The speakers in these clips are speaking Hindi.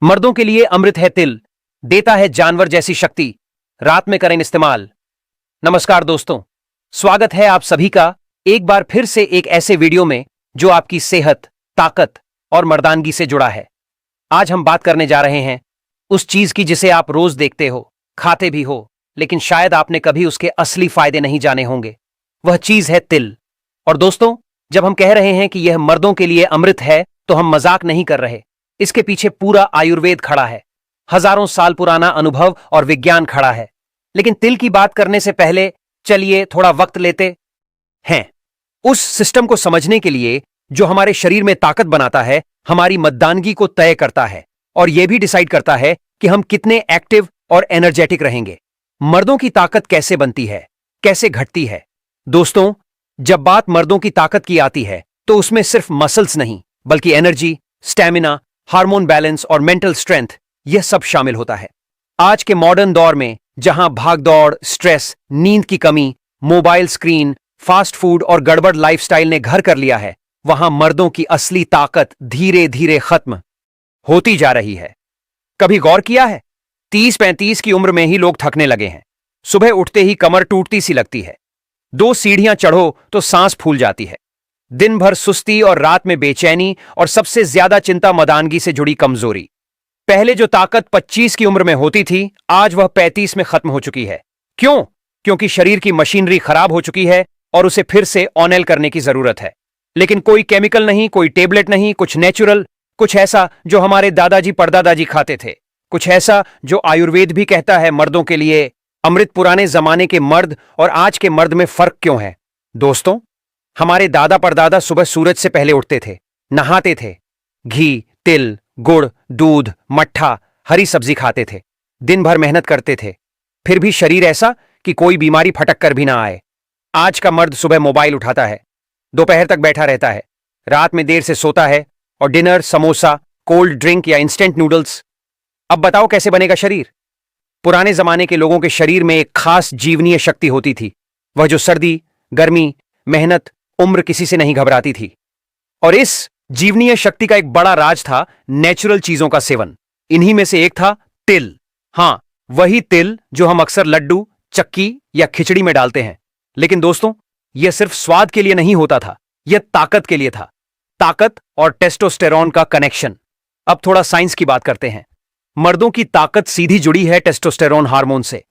मर्दों के लिए अमृत है तिल, देता है जानवर जैसी शक्ति। रात में करें इस्तेमाल। नमस्कार दोस्तों, स्वागत है आप सभी का एक बार फिर से एक ऐसे वीडियो में जो आपकी सेहत, ताकत और मर्दानगी से जुड़ा है। आज हम बात करने जा रहे हैं उस चीज की जिसे आप रोज देखते हो, खाते भी हो, लेकिन शायद आपने कभी उसके असली फायदे नहीं जाने होंगे। वह चीज है तिल। और दोस्तों, जब हम कह रहे हैं कि यह मर्दों के लिए अमृत है, तो हम मजाक नहीं कर रहे। इसके पीछे पूरा आयुर्वेद खड़ा है, हजारों साल पुराना अनुभव और विज्ञान खड़ा है। लेकिन तिल की बात करने से पहले चलिए थोड़ा वक्त लेते हैं उस सिस्टम को समझने के लिए जो हमारे शरीर में ताकत बनाता है, हमारी मर्दानगी को तय करता है और यह भी डिसाइड करता है कि हम कितने एक्टिव और एनर्जेटिक रहेंगे। मर्दों की ताकत कैसे बनती है, कैसे घटती है? दोस्तों, जब बात मर्दों की ताकत की आती है तो उसमें सिर्फ मसल्स नहीं, बल्कि एनर्जी, स्टैमिना, हार्मोन बैलेंस और मेंटल स्ट्रेंथ, यह सब शामिल होता है। आज के मॉडर्न दौर में जहां भागदौड़, स्ट्रेस, नींद की कमी, मोबाइल स्क्रीन, फास्ट फूड और गड़बड़ लाइफस्टाइल ने घर कर लिया है, वहां मर्दों की असली ताकत धीरे धीरे खत्म होती जा रही है। कभी गौर किया है, 30-35 की उम्र में ही लोग थकने लगे हैं। सुबह उठते ही कमर टूटती सी लगती है, 2 सीढ़ियां चढ़ो तो सांस फूल जाती है। दिन भर सुस्ती और रात में बेचैनी, और सबसे ज्यादा चिंता मर्दानगी से जुड़ी कमजोरी। पहले जो ताकत 25 की उम्र में होती थी, आज वह 35 में खत्म हो चुकी है। क्यों? क्योंकि शरीर की मशीनरी खराब हो चुकी है और उसे फिर से ऑनेल करने की जरूरत है। लेकिन कोई केमिकल नहीं, कोई टेबलेट नहीं, कुछ नेचुरल, कुछ ऐसा जो हमारे दादाजी परदादाजी खाते थे, कुछ ऐसा जो आयुर्वेद भी कहता है मर्दों के लिए अमृत। पुराने जमाने के मर्द और आज के मर्द में फर्क क्यों है? दोस्तों, हमारे दादा परदादा सुबह सूरज से पहले उठते थे, नहाते थे, घी, तिल, गुड़, दूध, मट्ठा, हरी सब्जी खाते थे, दिन भर मेहनत करते थे, फिर भी शरीर ऐसा कि कोई बीमारी फटक कर भी ना आए। आज का मर्द सुबह मोबाइल उठाता है, दोपहर तक बैठा रहता है, रात में देर से सोता है और डिनर समोसा, कोल्ड ड्रिंक या इंस्टेंट नूडल्स। अब बताओ कैसे बनेगा शरीर? पुराने जमाने के लोगों के शरीर में एक खास जीवनीय शक्ति होती थी, वह जो सर्दी, गर्मी, मेहनत, उम्र किसी से नहीं घबराती थी। और इस जीवनीय शक्ति का एक बड़ा राज था नेचुरल चीजों का सेवन। इन्हीं में से एक था तिल। हां, वही तिल जो हम अक्सर लड्डू, चक्की या खिचड़ी में डालते हैं। लेकिन दोस्तों, यह सिर्फ स्वाद के लिए नहीं होता था, यह ताकत के लिए था। ताकत और टेस्टोस्टेरोन का कनेक्शन। अब थोड़ा साइंस की बात करते हैं। मर्दों की ताकत सीधी जुड़ी है टेस्टोस्टेरोन हार्मोन से।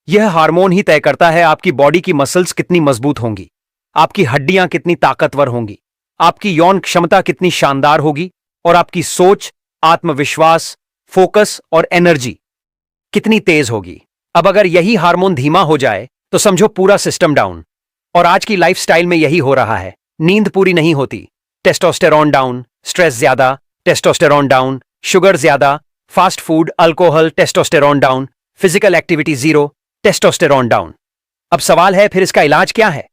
यह हार्मोन ही तय करता है आपकी बॉडी की मसल्स कितनी मजबूत होंगी, आपकी हड्डियां कितनी ताकतवर होंगी, आपकी यौन क्षमता कितनी शानदार होगी, और आपकी सोच, आत्मविश्वास, फोकस और एनर्जी कितनी तेज होगी। अब अगर यही हार्मोन धीमा हो जाए तो समझो पूरा सिस्टम डाउन। और आज की लाइफस्टाइल में यही हो रहा है। नींद पूरी नहीं होती, टेस्टोस्टेरोन डाउन, स्ट्रेस ज्यादा, टेस्टोस्टेरोन डाउन, शुगर ज्यादा, fast food, alcohol, testosterone down, physical activity zero, testosterone down. अब सवाल है, फिर इसका इलाज क्या है?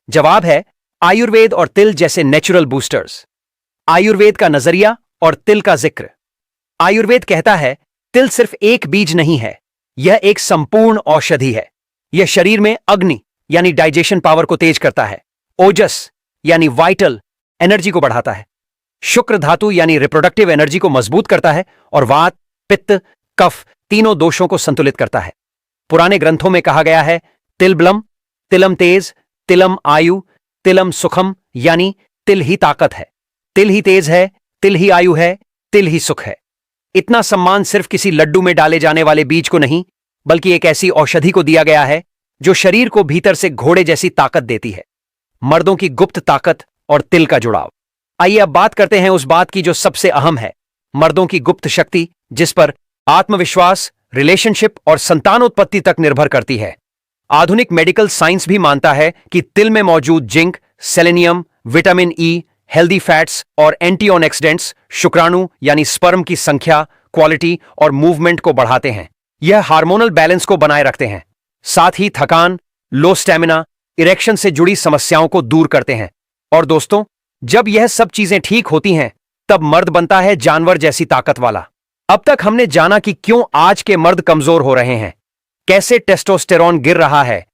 जवाब है आयुर्वेद और तिल जैसे नेचुरल बूस्टर्स। आयुर्वेद का नजरिया और तिल का जिक्र। आयुर्वेद कहता है तिल सिर्फ एक बीज नहीं है, यह एक संपूर्ण औषधि है। यह शरीर में अग्नि यानी डाइजेशन पावर को तेज करता है, ओजस यानी वाइटल एनर्जी को बढ़ाता है, शुक्र धातु यानी रिप्रोडक्टिव एनर्जी को मजबूत करता है, और वात, पित्त, कफ तीनों दोषों को संतुलित करता है। पुराने ग्रंथों में कहा गया है तिलबलम, तिलम तेज, तिलम आयु, तिलम सुखम, यानी तिल ही ताकत है, तिल ही तेज है, तिल ही आयु है, तिल ही सुख है। इतना सम्मान सिर्फ किसी लड्डू में डाले जाने वाले बीज को नहीं, बल्कि एक ऐसी औषधि को दिया गया है जो शरीर को भीतर से घोड़े जैसी ताकत देती है। मर्दों की गुप्त ताकत और तिल का जुड़ाव। आइए अब बात करते हैं उस बात की जो सबसे अहम है, मर्दों की गुप्त शक्ति, जिस पर आत्मविश्वास, रिलेशनशिप और संतानोत्पत्ति तक निर्भर करती है। आधुनिक मेडिकल साइंस भी मानता है कि तिल में मौजूद zinc, selenium, vitamin E, healthy fats और एंटीऑक्सीडेंट्स शुक्राणु यानी स्पर्म की संख्या, क्वालिटी और मूवमेंट को बढ़ाते हैं। यह हार्मोनल बैलेंस को बनाए रखते हैं, साथ ही थकान, लो स्टैमिना, इरेक्शन से जुड़ी समस्याओं को दूर करते हैं। और दोस्तों, जब यह सब चीजें ठीक होती हैं, तब मर्द बनता है जानवर जैसी ताकत वाला। अब तक हमने जाना कि क्यों आज के मर्द कमजोर हो रहे हैं, कैसे टेस्टोस्टेरोन गिर रहा है,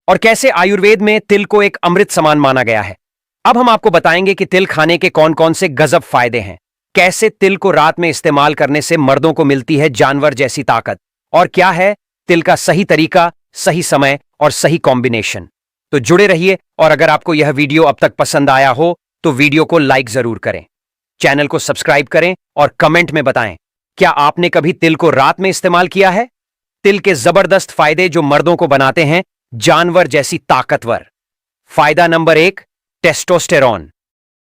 और कैसे आयुर्वेद में तिल को एक अमृत समान माना गया है। अब हम आपको बताएंगे कि तिल खाने के कौन कौन से गजब फायदे हैं, कैसे तिल को रात में इस्तेमाल करने से मर्दों को मिलती है जानवर जैसी ताकत, और क्या है तिल का सही तरीका, सही समय और सही कॉम्बिनेशन। तो जुड़े रहिए, और अगर आपको यह वीडियो अब तक पसंद आया हो तो वीडियो को लाइक जरूर करें, चैनल को सब्सक्राइब करें और कमेंट में बताएं, क्या आपने कभी तिल को रात में इस्तेमाल किया है। तिल के जबरदस्त फायदे जो मर्दों को बनाते हैं जानवर जैसी ताकतवर। फायदा नंबर 1, टेस्टोस्टेरॉन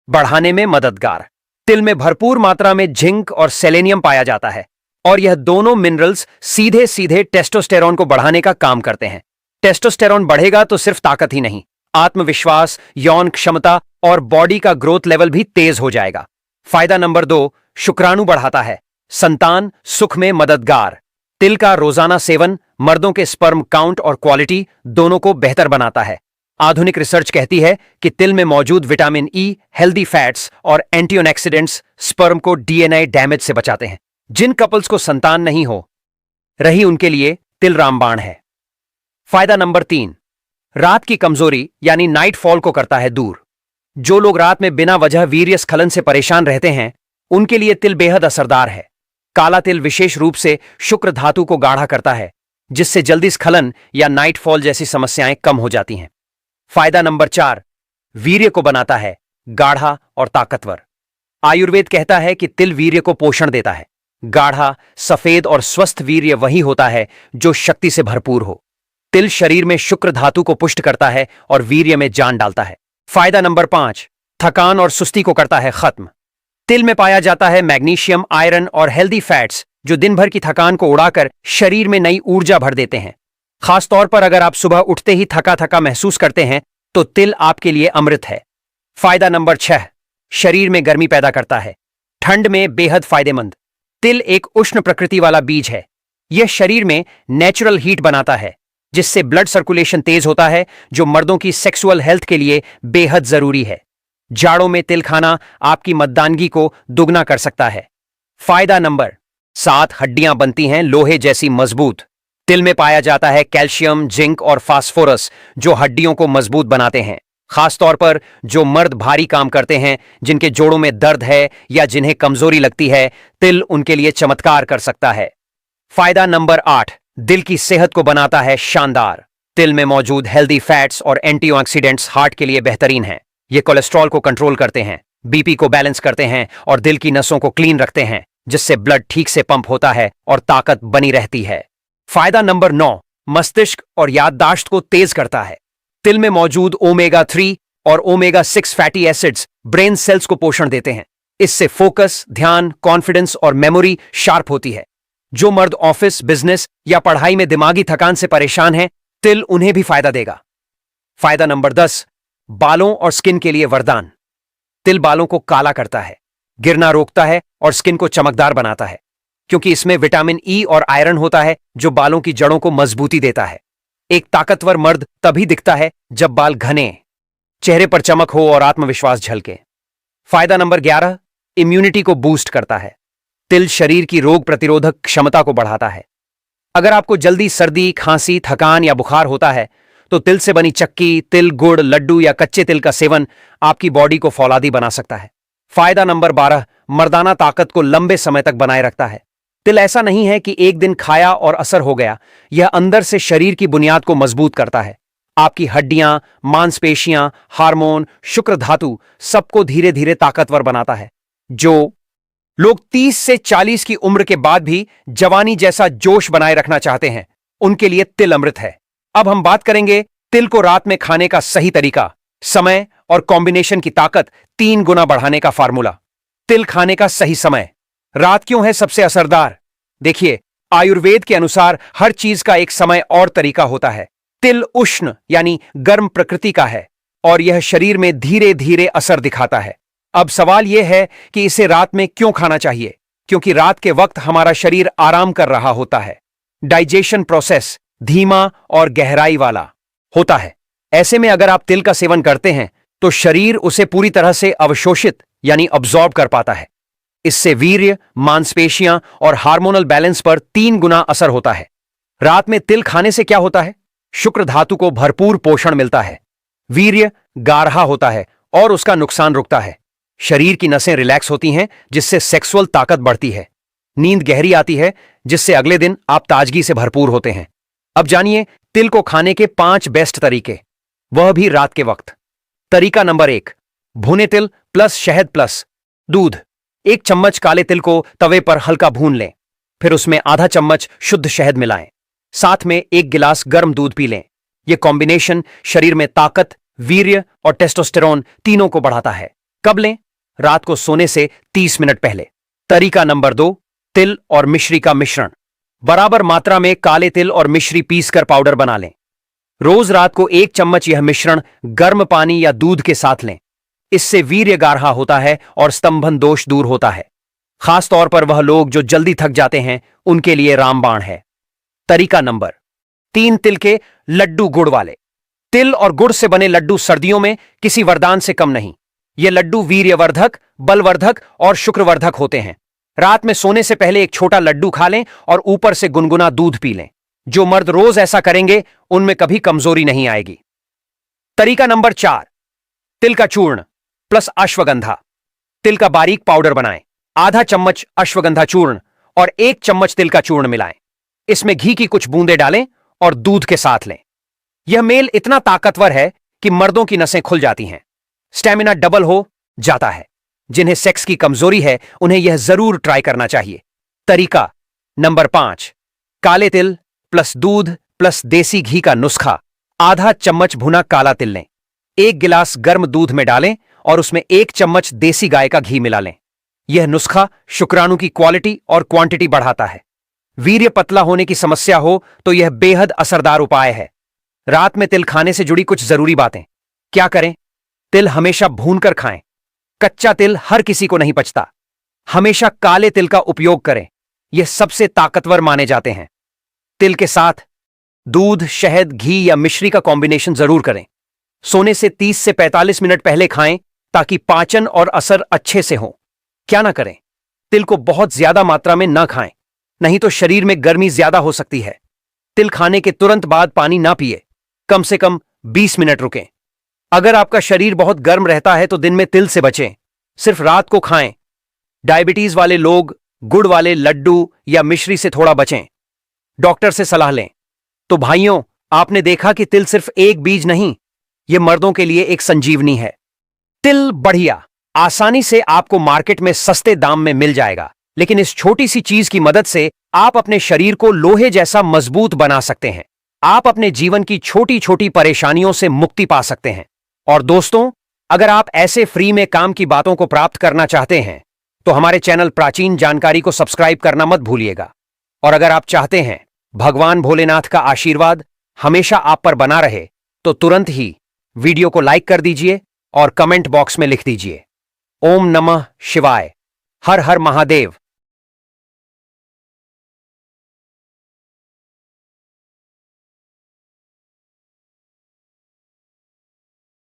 बढ़ाने में मददगार। तिल में भरपूर मात्रा में जिंक और सेलेनियम पाया जाता है, और यह दोनों मिनरल्स सीधे सीधे टेस्टोस्टेरॉन को बढ़ाने का काम करते हैं। टेस्टोस्टेरॉन बढ़ेगा तो सिर्फ ताकत ही नहीं, आत्मविश्वास, यौन क्षमता और बॉडी का ग्रोथ लेवल भी तेज हो जाएगा। फायदा नंबर 2, शुक्राणु बढ़ाता है, संतान सुख में मददगार। तिल का रोजाना सेवन मर्दों के स्पर्म काउंट और क्वालिटी दोनों को बेहतर बनाता है। आधुनिक रिसर्च कहती है कि तिल में मौजूद विटामिन ई, हेल्दी फैट्स और एंटीऑक्सीडेंट्स स्पर्म को डीएनए डैमेज से बचाते हैं। जिन कपल्स को संतान नहीं हो रही उनके लिए तिल रामबाण है। फायदा नंबर 3, रात की कमजोरी यानी नाइट फॉल को करता है दूर। जो लोग रात में बिना वजह वीर्य स्खलन से परेशान रहते हैं उनके लिए तिल बेहद असरदार है। काला तिल विशेष रूप से शुक्र धातु को गाढ़ा करता है, जिससे जल्दी स्खलन या नाइट फॉल जैसी समस्याएं कम हो जाती हैं। फायदा नंबर 4, वीर्य को बनाता है गाढ़ा और ताकतवर। आयुर्वेद कहता है कि तिल वीर्य को पोषण देता है। गाढ़ा, सफेद और स्वस्थ वीर्य वही होता है जो शक्ति से भरपूर हो। तिल शरीर में शुक्र धातु को पुष्ट करता है और वीर्य में जान डालता है। फायदा नंबर 5, थकान और सुस्ती को करता है खत्म। तिल में पाया जाता है मैग्नीशियम, आयरन और हेल्दी फैट्स जो दिन भर की थकान को उड़ाकर शरीर में नई ऊर्जा भर देते हैं। खासतौर पर अगर आप सुबह उठते ही थका थका महसूस करते हैं तो तिल आपके लिए अमृत है। फायदा नंबर 6, शरीर में गर्मी पैदा करता है, ठंड में बेहद फायदेमंद। तिल एक उष्ण प्रकृति वाला बीज है। यह शरीर में नेचुरल हीट बनाता है, जिससे ब्लड सर्कुलेशन तेज होता है, जो मर्दों की सेक्सुअल हेल्थ के लिए बेहद जरूरी है। जाड़ों में तिल खाना आपकी मर्दानगी को दुगना कर सकता है। फायदा नंबर 7, हड्डियां बनती हैं लोहे जैसी मजबूत। तिल में पाया जाता है कैल्शियम, जिंक और फास्फोरस जो हड्डियों को मजबूत बनाते हैं। खासतौर पर जो मर्द भारी काम करते हैं, जिनके जोड़ों में दर्द है या जिन्हें कमजोरी लगती है, तिल उनके लिए चमत्कार कर सकता है। फायदा नंबर 8, दिल की सेहत को बनाता है शानदार। तिल में मौजूद हेल्दी फैट्स और एंटीऑक्सीडेंट्स हार्ट के लिए बेहतरीन हैं। ये कोलेस्ट्रॉल को कंट्रोल करते हैं, बीपी को बैलेंस करते हैं और दिल की नसों को क्लीन रखते हैं, जिससे ब्लड ठीक से पंप होता है और ताकत बनी रहती है। फायदा नंबर 9, मस्तिष्क और याददाश्त को तेज करता है। तिल में मौजूद ओमेगा 3 और omega 6 fatty acids brain cells को पोषण देते हैं। इससे फोकस, ध्यान, कॉन्फिडेंस और मेमोरी शार्प होती है। जो मर्द ऑफिस, बिजनेस या पढ़ाई में दिमागी थकान से परेशान हैं, तिल उन्हें भी फायदा देगा। फायदा नंबर 10, बालों और स्किन के लिए वरदान। तिल बालों को काला करता है, गिरना रोकता है और स्किन को चमकदार बनाता है, क्योंकि इसमें विटामिन ई और आयरन होता है जो बालों की जड़ों को मजबूती देता है। एक ताकतवर मर्द तभी दिखता है जब बाल घने, चेहरे पर चमक हो और आत्मविश्वास झलके। फायदा नंबर 11, इम्यूनिटी को बूस्ट करता है। तिल शरीर की रोग प्रतिरोधक क्षमता को बढ़ाता है। अगर आपको जल्दी सर्दी, खांसी, थकान या बुखार होता है तो तिल से बनी चक्की, तिल गुड़, लड्डू या कच्चे तिल का सेवन आपकी बॉडी को फौलादी बना सकता है। फायदा नंबर 12, मर्दाना ताकत को लंबे समय तक बनाए रखता है। तिल ऐसा नहीं है कि एक दिन खाया और असर हो गया, यह अंदर से शरीर की बुनियाद को मजबूत करता है। आपकी हड्डियां, मांसपेशियां, हार्मोन, शुक्र धातु सबको धीरे धीरे ताकतवर बनाता है। जो लोग 30 से 40 की उम्र के बाद भी जवानी जैसा जोश बनाए रखना चाहते हैं, उनके लिए तिल अमृत है। अब हम बात करेंगे तिल को रात में खाने का सही तरीका, समय और कॉम्बिनेशन की ताकत 3 गुना बढ़ाने का फार्मूला। तिल खाने का सही समय रात क्यों है सबसे असरदार? देखिए, आयुर्वेद के अनुसार हर चीज का एक समय और तरीका होता है। तिल उष्ण यानी गर्म प्रकृति का है और यह शरीर में धीरे धीरे असर दिखाता है। अब सवाल यह है कि इसे रात में क्यों खाना चाहिए? क्योंकि रात के वक्त हमारा शरीर आराम कर रहा होता है। डाइजेशन प्रोसेस धीमा और गहराई वाला होता है। ऐसे में अगर आप तिल का सेवन करते हैं तो शरीर उसे पूरी तरह से अवशोषित यानी अब्सॉर्ब कर पाता है। इससे वीर्य, मांसपेशियां और हार्मोनल बैलेंस पर 3 गुना असर होता है। रात में तिल खाने से क्या होता है? शुक्र धातु को भरपूर पोषण मिलता है, वीर्य गाढ़ा होता है और उसका नुकसान रुकता है। शरीर की नसें रिलैक्स होती हैं, जिससे सेक्सुअल ताकत बढ़ती है। नींद गहरी आती है, जिससे अगले दिन आप ताजगी से भरपूर होते हैं। अब जानिए तिल को खाने के 5 बेस्ट तरीके, वह भी रात के वक्त। तरीका नंबर 1, भुने तिल प्लस शहद प्लस दूध। 1 चम्मच काले तिल को तवे पर हल्का भून लें, फिर उसमें आधा चम्मच शुद्ध शहद मिलाएं। साथ में 1 गिलास गर्म दूध पी लें। यह कॉम्बिनेशन शरीर में ताकत, वीर्य और टेस्टोस्टेरोन तीनों को बढ़ाता है। कब लें? रात को सोने से 30 मिनट पहले। तरीका नंबर 2, तिल और मिश्री का मिश्रण। बराबर मात्रा में काले तिल और मिश्री पीसकर पाउडर बना लें। रोज रात को 1 चम्मच यह मिश्रण गर्म पानी या दूध के साथ लें। इससे वीर्य गाढ़ा होता है और स्तंभन दोष दूर होता है। खासतौर पर वह लोग जो जल्दी थक जाते हैं, उनके लिए रामबाण है। तरीका नंबर 3, तिल के लड्डू गुड़ वाले। तिल और गुड़ से बने लड्डू सर्दियों में किसी वरदान से कम नहीं। ये लड्डू वीर्यवर्धक, बलवर्धक और शुक्रवर्धक होते हैं। रात में सोने से पहले एक छोटा लड्डू खा लें और ऊपर से गुनगुना दूध पी लें। जो मर्द रोज ऐसा करेंगे, उनमें कभी कमजोरी नहीं आएगी। तरीका नंबर 4, तिल का चूर्ण प्लस अश्वगंधा। तिल का बारीक पाउडर बनाएं। आधा चम्मच अश्वगंधा चूर्ण और 1 चम्मच तिल का चूर्ण मिलाएं। इसमें घी की कुछ बूंदें डालें और दूध के साथ लें। यह मेल इतना ताकतवर है कि मर्दों की नसें खुल जाती हैं, स्टेमिना डबल हो जाता है। जिन्हें सेक्स की कमजोरी है, उन्हें यह जरूर ट्राई करना चाहिए। तरीका नंबर 5, काले तिल प्लस दूध प्लस देसी घी का नुस्खा। आधा चम्मच भुना काला तिल लें, 1 गिलास गर्म दूध में डालें और उसमें 1 चम्मच देसी गाय का घी मिला लें। यह नुस्खा शुक्राणु की क्वालिटी और क्वांटिटी बढ़ाता है। वीर्य पतला होने की समस्या हो तो यह बेहद असरदार उपाय है। रात में तिल खाने से जुड़ी कुछ जरूरी बातें। क्या करें? तिल हमेशा भूनकर खाएं। कच्चा तिल हर किसी को नहीं पचता। हमेशा काले तिल का उपयोग करें, यह सबसे ताकतवर माने जाते हैं। तिल के साथ दूध, शहद, घी या मिश्री का कॉम्बिनेशन जरूर करें। सोने से 30 से 45 मिनट पहले खाएं ताकि पाचन और असर अच्छे से हो। क्या ना करें? तिल को बहुत ज्यादा मात्रा में ना खाएं, नहीं तो शरीर में गर्मी ज्यादा हो सकती है। तिल खाने के तुरंत बाद पानी ना पिए, कम से कम 20 मिनट रुकें। अगर आपका शरीर बहुत गर्म रहता है तो दिन में तिल से बचें, सिर्फ रात को खाएं। डायबिटीज वाले लोग गुड़ वाले लड्डू या मिश्री से थोड़ा बचें। डॉक्टर से सलाह लें। तो भाइयों, आपने देखा कि तिल सिर्फ एक बीज नहीं, यह मर्दों के लिए एक संजीवनी है। तिल बढ़िया आसानी से आपको मार्केट में सस्ते दाम में मिल जाएगा, लेकिन इस छोटी सी चीज की मदद से आप अपने शरीर को लोहे जैसा मजबूत बना सकते हैं। आप अपने जीवन की छोटी छोटी परेशानियों से मुक्ति पा सकते हैं। और दोस्तों, अगर आप ऐसे फ्री में काम की बातों को प्राप्त करना चाहते हैं तो हमारे चैनल प्राचीन जानकारी को सब्सक्राइब करना मत भूलिएगा। और अगर आप चाहते हैं भगवान भोलेनाथ का आशीर्वाद हमेशा आप पर बना रहे, तो तुरंत ही वीडियो को लाइक कर दीजिए और कमेंट बॉक्स में लिख दीजिए, ओम नमः शिवाय, हर हर महादेव।